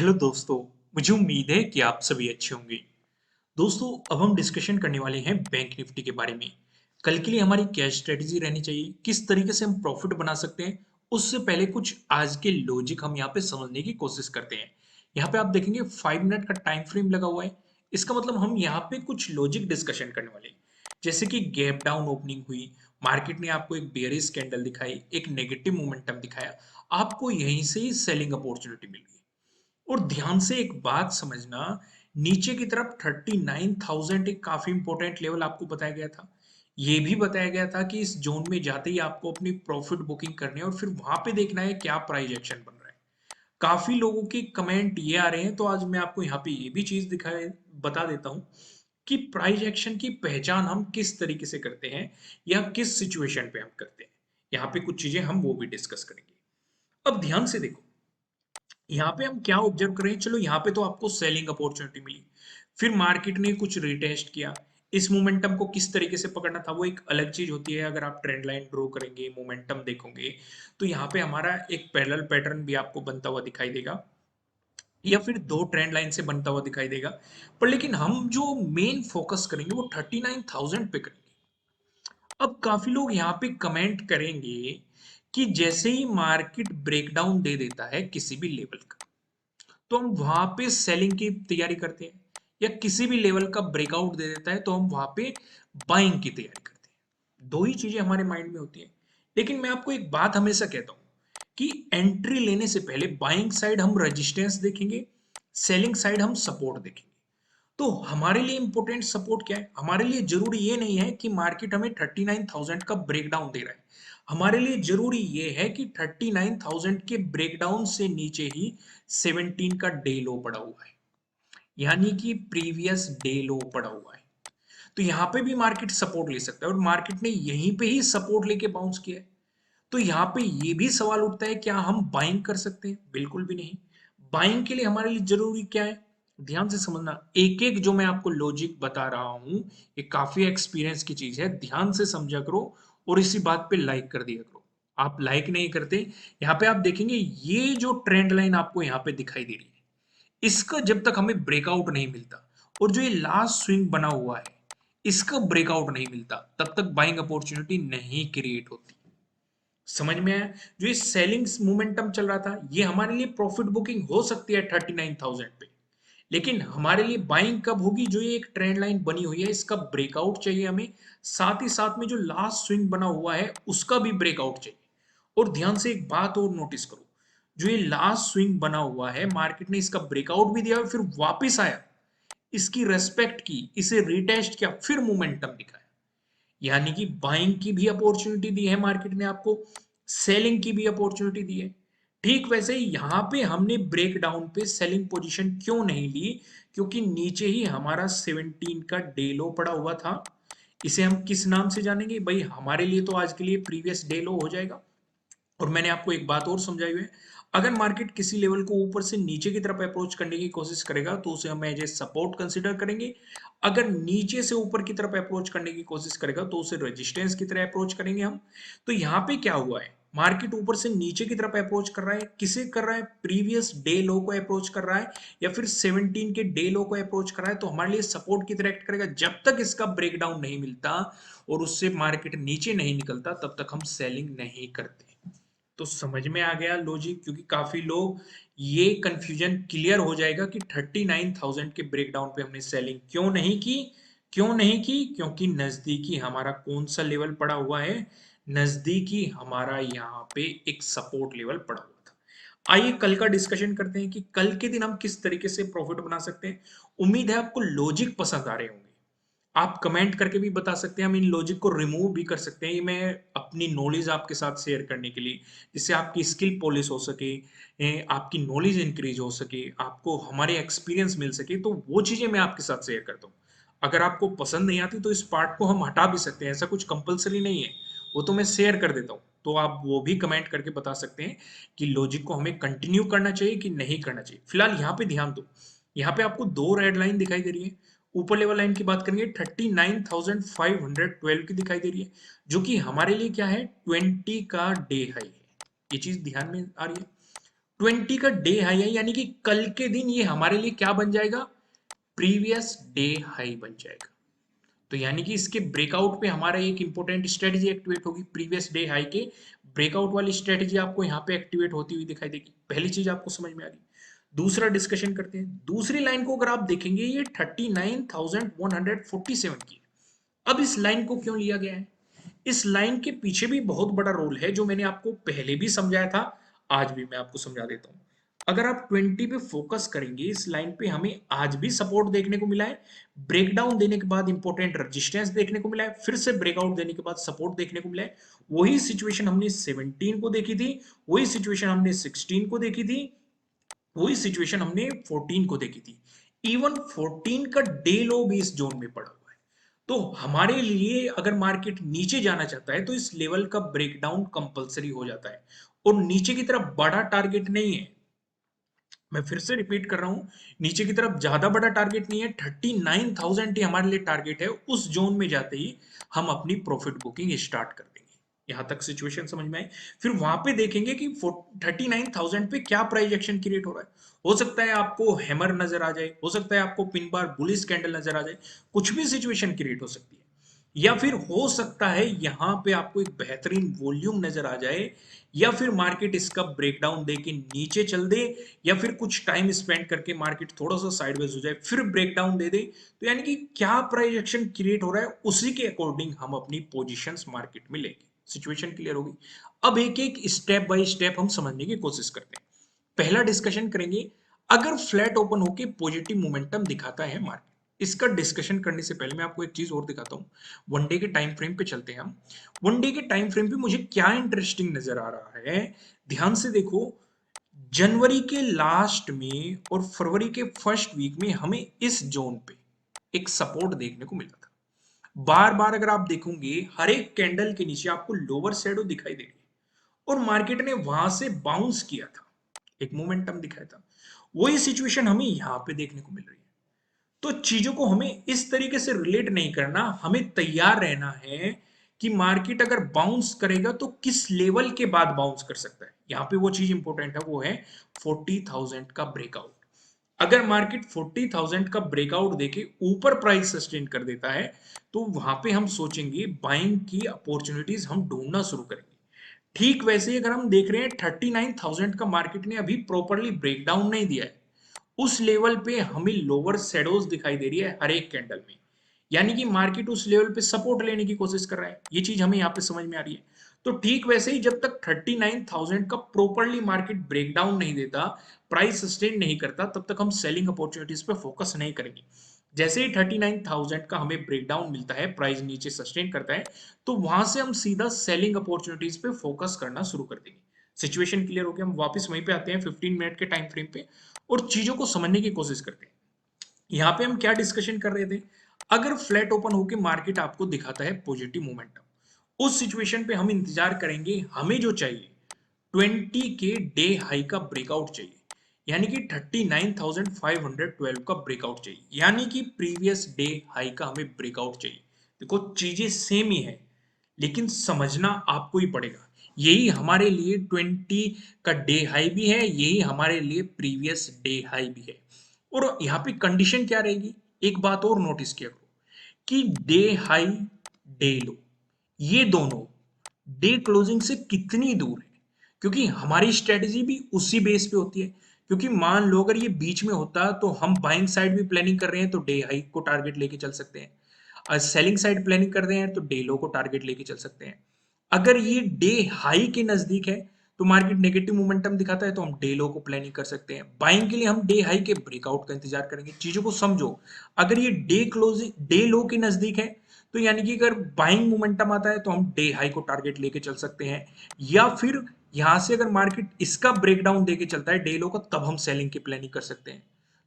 Hello दोस्तों, मुझे उम्मीद है कि आप सभी अच्छे होंगे। दोस्तों, अब हम डिस्कशन करने वाले हैं बैंक निफ्टी के बारे में। कल के लिए हमारी क्या स्ट्रेटजी रहनी चाहिए, किस तरीके से हम प्रॉफिट बना सकते हैं, उससे पहले कुछ आज के लॉजिक हम यहाँ पे समझने की कोशिश करते हैं। यहाँ पे आप देखेंगे 5 मिनट का टाइम फ्रेम लगा हुआ है। इसका मतलब हम यहाँ पे कुछ लॉजिक डिस्कशन करने वाले हैं। जैसे कि गैप डाउन ओपनिंग हुई, मार्केट ने आपको एक बेयरिश कैंडल दिखाई, एक नेगेटिव मोमेंटम दिखाया, आपको यहीं से ही सेलिंग अपॉर्चुनिटी मिल गई। और ध्यान से एक बात समझना, नीचे की तरफ 39,000 एक काफी इंपॉर्टेंट लेवल आपको बताया गया था। ये भी बताया गया था कि इस जोन में जाते ही आपको अपनी प्रॉफिट बुकिंग करनी है और फिर वहां पे देखना है क्या प्राइस एक्शन बन रहा है। काफी लोगों के कमेंट ये आ रहे हैं, तो आज मैं आपको यहाँ पे ये भी चीज दिखाए बता देता हूँ कि प्राइस एक्शन की पहचान हम किस तरीके से करते हैं या किस सिचुएशन पे हम करते हैं। यहाँ पे कुछ चीजें हम वो भी डिस्कस करेंगे। अब ध्यान से देखो, यहाँ पे हम क्या ऑब्जर्व करें। चलो, यहाँ पे तो आपको सेलिंग अपॉर्चुनिटी मिली, फिर मार्केट ने कुछ रिटेस्ट किया। इस मोमेंटम को किस तरीके से पकड़ना था वो एक अलग चीज होती है। अगर आप ट्रेंड लाइन ड्रॉ करेंगे, मोमेंटम देखोगे, तो यहाँ पे हमारा एक पैरेलल पैटर्न भी आपको बनता हुआ दिखाई देगा, या फिर दो ट्रेंड लाइन से बनता हुआ दिखाई देगा। पर लेकिन हम जो मेन फोकस करेंगे वो 39,000 पे करेंगे। अब काफी लोग यहाँ पे कमेंट करेंगे कि जैसे ही मार्केट ब्रेकडाउन दे देता है किसी भी लेवल का, तो हम वहां पे सेलिंग की तैयारी करते हैं, या किसी भी लेवल का ब्रेकआउट दे देता है तो हम वहां पे बाइंग की तैयारी करते हैं। दो ही चीजें हमारे माइंड में होती हैं। लेकिन मैं आपको एक बात हमेशा कहता हूं कि एंट्री लेने से पहले बाइंग साइड हम रेजिस्टेंस देखेंगे, सेलिंग साइड हम सपोर्ट देखेंगे। तो हमारे लिए इंपॉर्टेंट सपोर्ट क्या है? हमारे लिए जरूरी ये नहीं है कि मार्केट हमें 39,000 का ब्रेकडाउन दे रहा है। हमारे लिए जरूरी ये है कि 39,000 के ब्रेकडाउन से नीचे ही 17 का डे लो पड़ा हुआ है, यानी कि प्रीवियस डे लो पड़ा हुआ है। तो यहां पे भी मार्केट सपोर्ट ले सकता है, और मार्केट ने यहीं पे ही सपोर्ट लेके बाउंस किया है। तो यहाँ पे ये भी सवाल उठता है, क्या हम बाइंग कर सकते हैं? बिल्कुल भी नहीं। बाइंग के लिए हमारे लिए जरूरी क्या है? ध्यान से समझना, एक एक जो मैं आपको लॉजिक बता रहा हूं, ये काफी एक्सपीरियंस की चीज है। ध्यान से समझा करो और इसी बात पे लाइक कर दिया करो। आप लाइक नहीं करते। यहाँ पे आप देखेंगे ये जो ट्रेंड लाइन आपको यहाँ पे दिखाई दे रही है, इसका जब तक हमें ब्रेकआउट नहीं मिलता, और जो ये लास्ट स्विंग बना हुआ है इसका ब्रेकआउट नहीं मिलता, तब तक बाइंग अपॉर्चुनिटी नहीं क्रिएट होती। समझ में आया? जो ये सेलिंग मोमेंटम चल रहा था, ये हमारे लिए प्रॉफिट बुकिंग हो सकती है 39,000 पे। लेकिन हमारे लिए बाइंग कब होगी? जो ये एक ट्रेंड लाइन बनी हुई है इसका ब्रेकआउट चाहिए हमें, साथ ही साथ में जो लास्ट स्विंग बना हुआ है उसका भी ब्रेकआउट चाहिए। और ध्यान से एक बात और नोटिस करो, जो ये लास्ट स्विंग बना हुआ है मार्केट ने इसका ब्रेकआउट भी दिया और फिर वापस आया, इसकी रेस्पेक्ट की, इसे रिटेस्ट किया, फिर मोमेंटम दिखाया। यानी कि बाइंग की भी अपॉर्चुनिटी दी है मार्केट ने आपको, सेलिंग की भी अपॉर्चुनिटी दी है। ठीक वैसे ही यहां पे हमने ब्रेक डाउन पे सेलिंग पोजीशन क्यों नहीं ली? क्योंकि नीचे ही हमारा 17 का डे लो पड़ा हुआ था। इसे हम किस नाम से जानेंगे भाई? हमारे लिए तो आज के लिए प्रीवियस डे लो हो जाएगा। और मैंने आपको एक बात और समझाई हुई है, अगर मार्केट किसी लेवल को ऊपर से नीचे की तरफ अप्रोच करने की कोशिश करेगा तो उसे हम एज ए सपोर्ट कंसिडर करेंगे। अगर नीचे से ऊपर की तरफ अप्रोच करने की कोशिश करेगा तो उसे रेजिस्टेंस की तरह अप्रोच करेंगे हम। तो यहाँ पे क्या हुआ है, मार्केट ऊपर से नीचे की तरफ अप्रोच कर रहा है, किसे कर रहा है? प्रीवियस डे लो को अप्रोच कर रहा है, या फिर 17 के डे लो को अप्रोच कर रहा है। तो हमारे लिए सपोर्ट की तरह एक्ट करेगा जब तक इसका ब्रेकडाउन नहीं मिलता और उससे मार्केट नीचे नहीं निकलता, तब तक हम सेलिंग नहीं करते। तो समझ में आ गया लॉजिक? क्योंकि काफी लोग ये कंफ्यूजन क्लियर हो जाएगा कि 39,000 के ब्रेकडाउन पे हमने सेलिंग क्यों नहीं की। क्यों नहीं की? क्योंकि नजदीकी हमारा कौन सा लेवल पड़ा हुआ है? नजदीकी हमारा यहाँ पे एक सपोर्ट लेवल पड़ा हुआ था। आइए कल का डिस्कशन करते हैं कि कल के दिन हम किस तरीके से प्रॉफिट बना सकते हैं। उम्मीद है आपको लॉजिक पसंद आ रहे होंगे। आप कमेंट करके भी बता सकते हैं, हम इन लॉजिक को रिमूव भी कर सकते हैं। ये मैं अपनी नॉलेज आपके साथ शेयर करने के लिए, जिससे आपकी स्किल पॉलिश हो सके, आपकी नॉलेज इंक्रीज हो सके, आपको हमारे एक्सपीरियंस मिल सके, तो वो चीजें मैं आपके साथ शेयर करता हूँ। अगर आपको पसंद नहीं आती तो इस पार्ट को हम हटा भी सकते हैं, ऐसा कुछ कंपलसरी नहीं है। वो तो मैं शेयर कर देता हूँ, तो आप वो भी कमेंट करके बता सकते हैं कि लॉजिक को हमें कंटिन्यू करना चाहिए कि नहीं करना चाहिए। फिलहाल यहाँ पे ध्यान दो, यहाँ पे आपको दो रेड लाइन दिखाई दे रही है। ऊपर लेवल लाइन की बात करेंगे 39,512 की दिखाई दे रही है, जो कि हमारे लिए क्या है? 20 का डे हाई है। ये चीज ध्यान में आ रही है। 20 का डे हाई है, यानी कि कल के दिन ये हमारे लिए क्या बन जाएगा, प्रीवियस डे हाई बन जाएगा। तो यानी कि इसके ब्रेकआउट पे हमारा एक इंपॉर्टेंट स्ट्रेटजी एक्टिवेट होगी, प्रीवियस डे हाई के ब्रेकआउट वाली स्ट्रेटजी आपको यहाँ पे एक्टिवेट होती हुई दिखाई देगी। पहली चीज आपको समझ में आ गई। दूसरा डिस्कशन करते हैं। दूसरी लाइन को अगर आप देखेंगे ये 39,147 की है। अब इस लाइन को क्यों लिया गया है, इस लाइन के पीछे भी बहुत बड़ा रोल है जो मैंने आपको पहले भी समझाया था, आज भी मैं आपको समझा देता हूं। अगर आप 20 पे फोकस करेंगे, इस लाइन पे हमें आज भी सपोर्ट देखने को मिला है, ब्रेकडाउन देने के बाद इंपॉर्टेंट रेजिस्टेंस देखने को मिला है, फिर से ब्रेकआउट देने के बाद सपोर्ट देखने को मिला है। वही सिचुएशन हमने 17 को देखी थी, वही सिचुएशन हमने 16 को देखी थी, वही सिचुएशन हमने 14 को देखी थी। इवन 14 का डे लो भी इस जोन में पड़ा हुआ है। तो हमारे लिए अगर मार्केट नीचे जाना चाहता है तो इस लेवल का ब्रेकडाउन कंपलसरी हो जाता है, और नीचे की तरफ बड़ा टारगेट नहीं है। मैं फिर से रिपीट कर रहा हूं, नीचे की तरफ ज्यादा बड़ा टारगेट नहीं है, 39,000 ही हमारे लिए टारगेट है। उस जोन में जाते ही हम अपनी प्रॉफिट बुकिंग स्टार्ट कर देंगे। यहां तक सिचुएशन समझ में आई। फिर वहां पे देखेंगे कि 39,000 पे क्या प्राइस एक्शन क्रिएट हो रहा है। हो सकता है आपको हैमर नजर आ जाए, हो सकता है आपको पिन बार बुलिश कैंडल नजर आ जाए, कुछ भी सिचुएशन क्रिएट हो सकती है। या फिर हो सकता है यहां पे आपको एक बेहतरीन वॉल्यूम नजर आ जाए, या फिर मार्केट इसका ब्रेकडाउन देके नीचे चल दे, या फिर कुछ टाइम स्पेंड करके मार्केट थोड़ा सा साइडवेज हो जाए फिर ब्रेकडाउन दे दे। तो यानी कि क्या प्राइस एक्शन क्रिएट हो रहा है उसी के अकॉर्डिंग हम अपनी पोजीशंस मार्केट में लेंगे। सिचुएशन क्लियर होगी। अब एक एक स्टेप बाय स्टेप हम समझने की कोशिश करते हैं। पहला डिस्कशन करेंगे, अगर फ्लैट ओपन होके पॉजिटिव मोमेंटम दिखाता है मार्केट। इसका डिस्कशन करने से पहले मैं आपको एक चीज और दिखाता हूं। वन डे के टाइम फ्रेम पे चलते हैं हम। वन डे के टाइम फ्रेम पे मुझे क्या इंटरेस्टिंग नजर आ रहा है, ध्यान से देखो। जनवरी के लास्ट में और फरवरी के फर्स्ट वीक में हमें इस जोन पे एक सपोर्ट देखने को मिला था। बार बार अगर आप देखोगे हर एक कैंडल के नीचे आपको लोअर शैडो दिखाई देगी, और मार्केट ने वहां से बाउंस किया था, एक मोमेंटम दिखाया था। वही सिचुएशन हमें यहां पे देखने को मिल रही है। तो चीजों को हमें इस तरीके से रिलेट नहीं करना, हमें तैयार रहना है कि मार्केट अगर बाउंस करेगा तो किस लेवल के बाद बाउंस कर सकता है। यहां पे वो चीज इंपॉर्टेंट है, वो है 40,000 का ब्रेकआउट। अगर मार्केट 40,000 का ब्रेकआउट देके ऊपर प्राइस सस्टेन कर देता है तो वहां पे हम सोचेंगे बाइंग की अपॉर्चुनिटीज हम ढूंढना शुरू करेंगे। ठीक वैसे ही अगर हम देख रहे हैं 39,000 का मार्केट ने अभी प्रॉपरली ब्रेकडाउन नहीं दिया है, उस लेवल पे हमें लोअर शेडोज दिखाई दे रही है हर एक कैंडल में, यानी कि मार्केट उस लेवल पे सपोर्ट लेने की कोशिश कर रहा है। ये चीज हमें यहाँ पे समझ में आ रही है। तो ठीक वैसे ही जब तक 39,000 का प्रॉपरली मार्केट ब्रेकडाउन नहीं देता, प्राइस सस्टेन नहीं करता, तब तक हम सेलिंग अपॉर्चुनिटीज पे फोकस नहीं करेंगे। जैसे ही 39,000 का हमें ब्रेकडाउन मिलता है, प्राइस नीचे सस्टेन करता है, तो वहां से हम सीधा सेलिंग अपॉर्चुनिटीज पे फोकस करना शुरू कर देंगे। सिचुएशन क्लियर हो गया, हम वापस वहीं पे आते हैं 15 मिनट के टाइम फ्रेम पे और चीजों को समझने की कोशिश करते हैं। यहाँ पे हम क्या डिस्कशन कर रहे थे, अगर फ्लैट ओपन होकर मार्केट आपको दिखाता है पॉजिटिव मोमेंटम, उस सिचुएशन पे हम इंतजार करेंगे। हमें जो चाहिए 20 के डे हाई का ब्रेकआउट चाहिए, यानी कि 39,512 का ब्रेकआउट चाहिए, यानी कि प्रीवियस डे हाई का हमें ब्रेकआउट चाहिए। देखो चीजें सेम ही है, लेकिन समझना आपको ही पड़ेगा। यही हमारे लिए 20 का डे हाई भी है, यही हमारे लिए प्रीवियस डे हाई भी है। और यहाँ पे कंडीशन क्या रहेगी, एक बात और नोटिस किया करो कि डे हाई डे लो ये दोनों डे क्लोजिंग से कितनी दूर है, क्योंकि हमारी स्ट्रेटेजी भी उसी बेस पे होती है। क्योंकि मान लो अगर ये बीच में होता तो हम बाइंग साइड भी प्लानिंग कर रहे हैं तो डे हाई को टारगेट लेके चल सकते हैं, और सेलिंग साइड प्लानिंग कर रहे हैं तो डे लो को टारगेट लेके चल सकते हैं। अगर ये डे हाई के नजदीक है तो मार्केट नेगेटिव मोमेंटम दिखाता है तो हम डे लो को प्लानिंग कर सकते हैं। बाइंग के लिए हम डे हाई के ब्रेकआउट का इंतजार करेंगे। चीजों को समझो, अगर ये डे क्लोजिंग डे लो के नजदीक है तो यानी कि अगर बाइंग मोमेंटम आता है तो हम डे हाई को टारगेट लेके चल सकते हैं, या फिर यहां से अगर मार्केट इसका ब्रेकडाउन देके चलता है डे लो का, तब हम सेलिंग की प्लानिंग कर सकते हैं।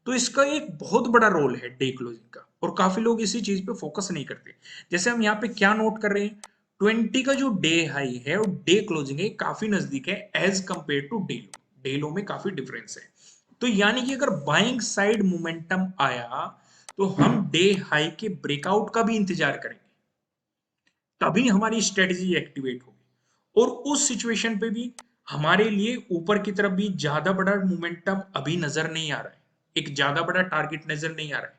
तो इसका एक बहुत बड़ा रोल है डे क्लोजिंग का, और काफी लोग इसी चीज पे फोकस नहीं करते। जैसे हम यहाँ पे क्या नोट कर रहे हैं, 20 का जो डे हाई है और डे क्लोजिंग है काफी नजदीक है as compare to day low. Day low में काफी डिफरेंस है। तो यानी कि अगर बाइंग साइड मोमेंटम आया तो हम डे हाई के ब्रेकआउट का भी इंतजार करेंगे, तभी हमारी स्ट्रेटेजी एक्टिवेट होगी। और उस सिचुएशन पे भी हमारे लिए ऊपर की तरफ भी ज्यादा बड़ा मोमेंटम अभी नजर नहीं आ रहा है, एक ज्यादा बड़ा टारगेट नजर नहीं आ रहा है,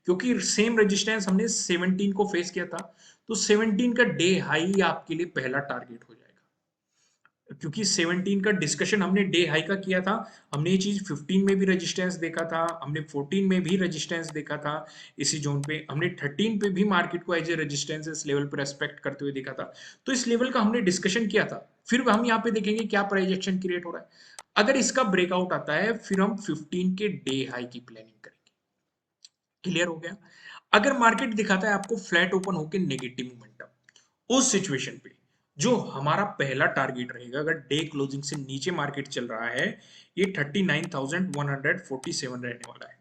क्योंकि सेम रेजिस्टेंस हमने 17 को फेस किया था। तो 17 का डे हाई आपके लिए पहला टारगेट हो जाएगा, क्योंकि 17 का डिस्कशन हमने डे हाई का किया था। हमने ये चीज 15 में भी रेजिस्टेंस देखा था, हमने 14 में भी रेजिस्टेंस देखा था, इसी जोन पे हमने 13 पे भी मार्केट को एज ए रेजिस्टेंस इस लेवल पे रेस्पेक्ट करते हुए देखा था। तो इस लेवल का हमने डिस्कशन किया था। फिर हम यहाँ पे देखेंगे क्या प्राइस एक्शन क्रिएट हो रहा है। अगर इसका ब्रेकआउट आता है फिर हम 15 के डे हाई की प्लानिंग करेंगे। क्लियर हो गया। अगर मार्केट दिखाता है आपको फ्लैट ओपन होकर नेगेटिव मोमेंटम, उस सिचुएशन पे जो हमारा पहला टारगेट रहेगा, अगर डे क्लोजिंग से नीचे मार्केट चल रहा है, ये 39,147 रहने वाला है।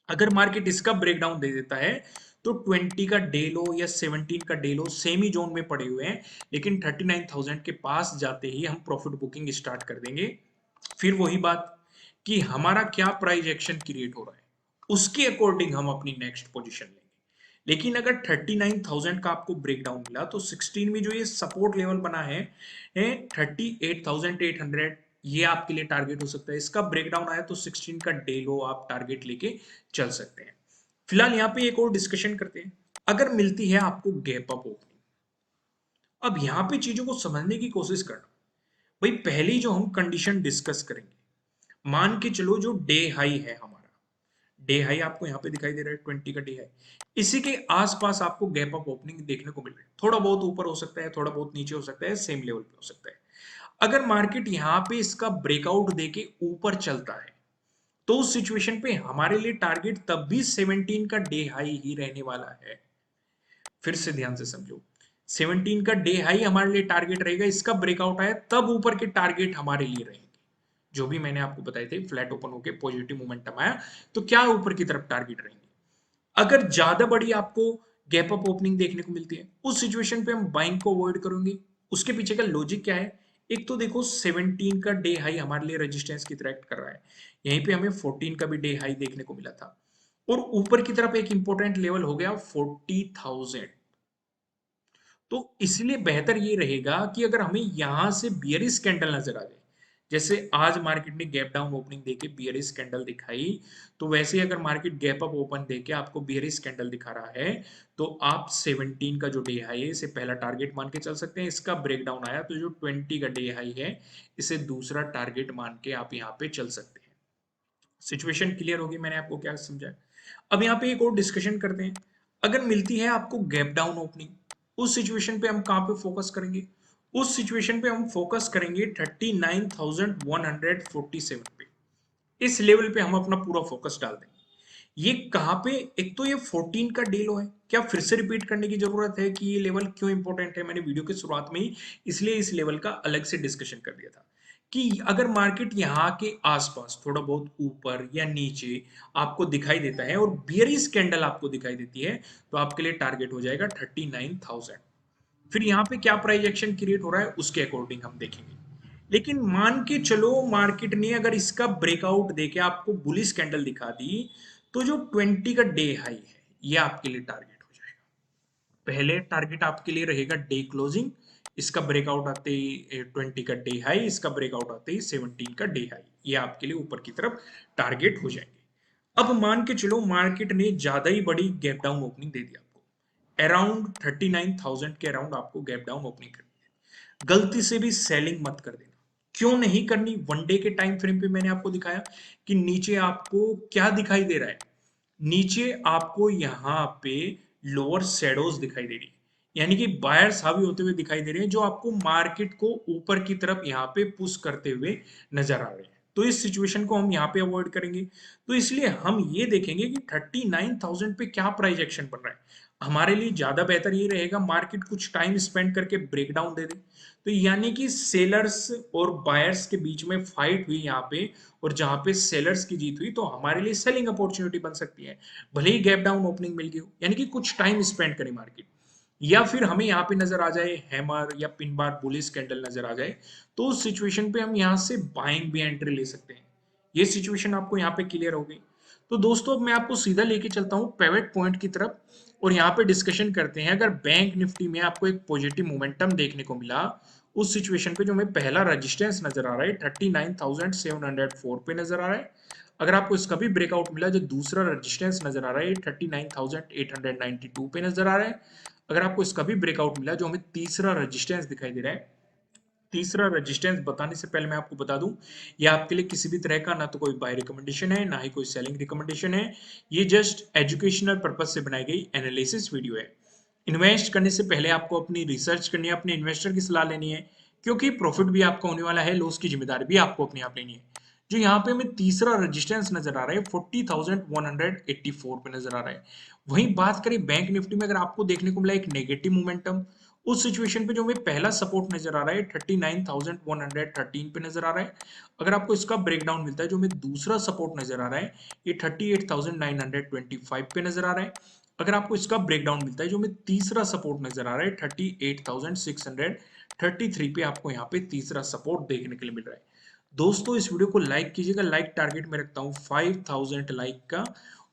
अगर मार्केट इसका ब्रेकडाउन दे देता है तो 20 का डे लो या 17 का डे लो सेम ही जोन में पड़े हुए हैं, लेकिन 39,000 के पास जाते ही हम प्रॉफिट बुकिंग स्टार्ट कर देंगे। फिर वही बात कि हमारा क्या प्राइस एक्शन क्रिएट हो रहा है, उसके अकॉर्डिंग हम अपनी नेक्स्ट पोजीशन लेंगे। लेकिन अगर 39,000 का आपको ब्रेकडाउन मिला तो 16 में जो ये सपोर्ट लेवल बना है 38,800, ये आपके लिए टारगेट हो सकता है। इसका ब्रेकडाउन आया तो 16 का डे लो आप टारगेट लेके चल सकते हैं। फिलहाल यहाँ पे एक और डिस्कशन करते हैं। अगर मिलती है आपको गैप अप ओपनिंग, अब यहाँ पे चीजों को समझने की कोशिश करना। भाई पहली जो हम कंडीशन डिस्कस करेंगे, मान के चलो जो डे हाई है हमारा, डे हाई आपको यहाँ पे दिखाई दे रहा है 20 का डे हाई, इसी के आसपास आपको गैप अप ओपनिंग देखने को मिल रहा है। थोड़ा बहुत ऊपर हो सकता है, थोड़ा बहुत नीचे हो सकता है, सेम लेवल पे हो सकता है। अगर मार्केट यहाँ पे इसका ब्रेकआउट देके ऊपर चलता है तो उस सिचुएशन पे हमारे लिए टारगेट तब भी 17 का डे हाई ही रहने वाला है। फिर से ध्यान से समझो, 17 का डे हाई हमारे लिए टारगेट रहेगा, इसका ब्रेकआउट आया तब ऊपर के टारगेट हमारे लिए रहेंगे, जो भी मैंने आपको बताए थे। फ्लैट ओपन होके पॉजिटिव मोमेंटम आया तो क्या ऊपर की तरफ टारगेट रहेंगे। अगर ज्यादा बड़ी आपको गैप अप ओपनिंग देखने को मिलती है, उस सिचुएशन पे हम बाइंग को अवॉइड करेंगे। उसके पीछे का लॉजिक क्या है, एक तो देखो 17 का डे हाई हमारे लिए रेजिस्टेंस की तरह एक्ट कर रहा है, यहीं पे हमें 14 का भी डे हाई देखने को मिला था, और ऊपर की तरफ एक इंपॉर्टेंट लेवल हो गया 40,000। तो इसलिए बेहतर ये रहेगा कि अगर हमें यहां से बियरिश कैंडल नजर आ जाए, जैसे आज मार्केट ने गैप डाउन ओपनिंग देके बियरिश कैंडल दिखाई, तो वैसे ही अगर मार्केट गैप अप ओपन देके आपको बियरिश कैंडल दिखा रहा है, तो आप 17 का जो डे हाई है इसे पहला टारगेट मान के चल सकते हैं। इसका ब्रेकडाउन आया तो जो 20 का डे हाई है इसे दूसरा टारगेट मान के आप यहाँ पे चल सकते हैं। सिचुएशन क्लियर होगी, मैंने आपको क्या समझाया। अब यहाँ पे एक और डिस्कशन करते हैं। अगर मिलती है आपको गैप डाउन ओपनिंग, उस सिचुएशन पे हम कहाँ पे फोकस करेंगे, उस सिचुएशन पे हम फोकस करेंगे 39,147 पे। इस लेवल पे हम अपना पूरा फोकस डाल देंगे। ये कहाँ पे, एक तो ये 14 का डे लो है, क्या फिर से रिपीट करने की जरूरत है कि ये लेवल क्यों इंपॉर्टेंट है, मैंने वीडियो के शुरुआत में ही इसलिए इस लेवल का अलग से डिस्कशन कर दिया था कि अगर मार्केट यहाँ के आसपास थोड़ा बहुत ऊपर या नीचे आपको दिखाई देता है और बियरिश कैंडल आपको दिखाई देती है, तो आपके लिए टारगेट हो जाएगा 39,000। फिर यहाँ पे क्या प्राइस एक्शन क्रिएट हो रहा है उसके अकॉर्डिंग हम देखेंगे। लेकिन मान के चलो मार्केट ने अगर इसका ब्रेकआउट देके आपको बुलिश कैंडल दिखा दी, तो जो 20 का डे हाई है ये आपके लिए टारगेट हो जाएगा। पहले टारगेट आपके लिए रहेगा डे क्लोजिंग, इसका ब्रेकआउट आते ही 20 का डे हाई, इसका ब्रेकआउट आते ही 17 का डे हाई, ये आपके लिए ऊपर की तरफ टारगेट हो जाएंगे। अब मान के चलो मार्केट ने ज्यादा ही बड़ी गैप डाउन ओपनिंग दे दी आपको, अराउंड 39,000 के अराउंड आपको गैप डाउन ओपनिंग कर दी है। गलती से भी सेलिंग मत कर देना। क्यों नहीं करनी, वन डे के टाइम फ्रेम पे मैंने आपको दिखाया कि नीचे आपको क्या दिखाई दे रहा है, नीचे आपको यहाँ पे लोअर शेडोज दिखाई दे रही है, यानी कि बायर्स हावी होते हुए दिखाई दे रहे हैं, जो आपको मार्केट को ऊपर की तरफ यहाँ पे पुश करते हुए नजर आ रहे हैं। तो इस सिचुएशन को हम यहाँ पे अवॉइड करेंगे। तो इसलिए हम ये देखेंगे कि 39,000 पे क्या प्राइस एक्शन बन रहा है। हमारे लिए ज्यादा बेहतर ये रहेगा मार्केट कुछ टाइम स्पेंड करके ब्रेकडाउन दे दे, तो यानी कि सेलर्स और बायर्स के बीच में फाइट हुई यहाँ पे, और जहां पे सेलर्स की जीत हुई तो हमारे लिए सेलिंग अपॉर्चुनिटी बन सकती है, भले ही गैप डाउन ओपनिंग मिल गई हो, यानी कि कुछ टाइम स्पेंड करे मार्केट। या फिर हमें यहाँ पे नजर आ जाए हैमर या पिन बार बुलिश कैंडल नजर आ जाए, तो उस सिचुएशन पे हम यहाँ से बाइंग भी एंट्री ले सकते हैं। ये सिचुएशन आपको यहाँ पे क्लियर हो गई। तो दोस्तों अब मैं आपको सीधा लेके चलता हूँ पिवट पॉइंट की तरफ, और यहाँ पे डिस्कशन करते हैं। अगर बैंक निफ्टी में आपको एक पॉजिटिव मोमेंटम देखने को मिला उस सिचुएशन पे जो हमें पहला रेजिस्टेंस नजर आ रहा है 39,704 पे नजर आ रहा है। अगर आपको इसका भी ब्रेकआउट मिला, जो दूसरा रेजिस्टेंस नजर आ रहा है 39,892 पे नजर आ रहा है। अगर आपको इसका भी ब्रेकआउट मिला, जो हमें तीसरा रेजिस्टेंस दिखाई दे रहा है, तीसरा रेजिस्टेंस बताने से पहले मैं आपको बता दूं, ये आपके लिए किसी भी तरह का ना तो कोई बाय रिकमेंडेशन है, ना ही कोई सेलिंग रिकमेंडेशन है। ये जस्ट एजुकेशनल पर्पज से बनाई गई एनालिसिस वीडियो है। इन्वेस्ट करने से पहले आपको अपनी रिसर्च करनी है, अपने इन्वेस्टर की सलाह लेनी है, क्योंकि प्रॉफिट भी आपका होने वाला है, लॉस की जिम्मेदारी भी आपको अपने आप लेनी है। जो यहाँ पे हमें तीसरा रेजिस्टेंस नजर आ रहा है 40,184 पे नजर आ रहा है। वहीं बात करें बैंक निफ्टी में, अगर आपको देखने को मिला एक नेगेटिव मोमेंटम, उस सिचुएशन पे जो हमें पहला सपोर्ट नजर आ रहा है 39,113 पे नजर आ रहा है। अगर आपको इसका ब्रेकडाउन मिलता है, जो हमें दूसरा सपोर्ट नजर आ रहा है ये 38,925 पे नजर आ रहा है। अगर आपको इसका ब्रेकडाउन मिलता है, जो हमें तीसरा सपोर्ट नजर आ रहा है 38,633 पे आपको यहाँ पे तीसरा सपोर्ट देखने के लिए मिल रहा है। दोस्तों इस वीडियो को लाइक कीजिएगा, लाइक टारगेट में रखता हूँ 5000 लाइक का।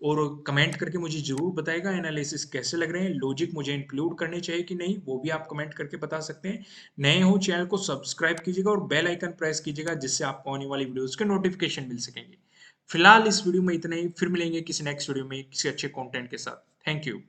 और कमेंट करके मुझे जरूर बताएगा एनालिसिस कैसे लग रहे हैं, लॉजिक मुझे इंक्लूड करने चाहिए कि नहीं, वो भी आप कमेंट करके बता सकते हैं। नए हो चैनल को सब्सक्राइब कीजिएगा और बेल आइकन प्रेस कीजिएगा, जिससे आपको आने वाली वीडियोस के नोटिफिकेशन मिल सकेंगे। फिलहाल इस वीडियो में इतना ही, फिर मिलेंगे किसी नेक्स्ट वीडियो में किसी अच्छे कंटेंट के साथ। Thank you.